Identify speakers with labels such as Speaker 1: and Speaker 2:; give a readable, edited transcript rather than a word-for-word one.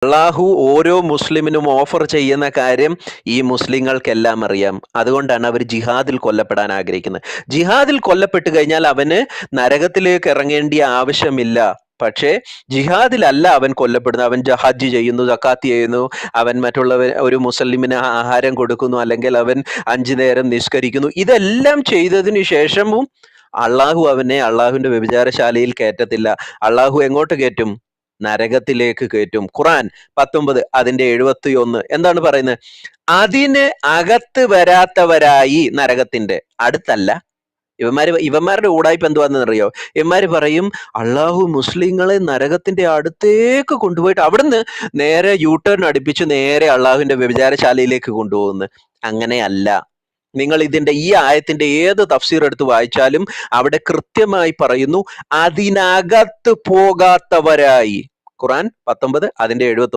Speaker 1: അള്ളാഹു ഓരോ മുസ്ലിമിനും ഓഫർ ചെയ്യുന്ന കാര്യം ഈ മുസ്ലിങ്ങൾക്കെല്ലാം അറിയാം. അതുകൊണ്ടാണ് അവർ ജിഹാദിൽ കൊല്ലപ്പെടാൻ ആഗ്രഹിക്കുന്നത്. ജിഹാദിൽ കൊല്ലപ്പെട്ട് കഴിഞ്ഞാൽ അവന് നരകത്തിലേക്ക് ഇറങ്ങേണ്ടിയ ആവശ്യമില്ല. പക്ഷേ ജിഹാദിലല്ല അവൻ കൊല്ലപ്പെടുന്നത്. അവൻ ഹജ്ജ് ചെയ്യുന്നു, സക്കാത്ത് ചെയ്യുന്നു, അവൻ ഒരു മുസ്ലിമിന് ആഹാരം കൊടുക്കുന്നു, അല്ലെങ്കിൽ അവൻ 5 നേരം നിസ്കരിക്കുന്നു. ഇതെല്ലാം ചെയ്തതിനു ശേഷവും അള്ളാഹു അവനെ അള്ളാഹുവിന്റെ വ്യഭിചാരശാലയിൽ കയറ്റത്തില്ല. അള്ളാഹു എങ്ങോട്ട് കയറ്റും? നരകത്തിലേക്ക് കയറ്റും. ഖുറാൻ 19 അതിന്റെ 71 എന്താണ് പറയുന്നത്? അതിന് അകത്ത് വരാത്തവരായി, നരകത്തിന്റെ അടുത്തല്ല. ഇവന്മാരുടെ ഊടായ്പ എന്തുവാന്നറിയോ? ഇവന്മാര് പറയും അള്ളാഹു മുസ്ലിങ്ങളെ നരകത്തിന്റെ അടുത്തേക്ക് കൊണ്ടുപോയിട്ട് അവിടുന്ന് നേരെ യൂട്ടേൺ അടുപ്പിച്ച് നേരെ അള്ളാഹുവിന്റെ വ്യഭിചാരശാലയിലേക്ക് കൊണ്ടുപോകുന്നു. അങ്ങനെയല്ല. നിങ്ങൾ ഇതിന്റെ ഈ ആയത്തിന്റെ ഏത് തഫ്സീർ എടുത്ത് വായിച്ചാലും അവിടെ കൃത്യമായി പറയുന്നു അതിനകത്ത് പോകാത്തവരായി. ഖുറാൻ 19 അതിന്റെ 71.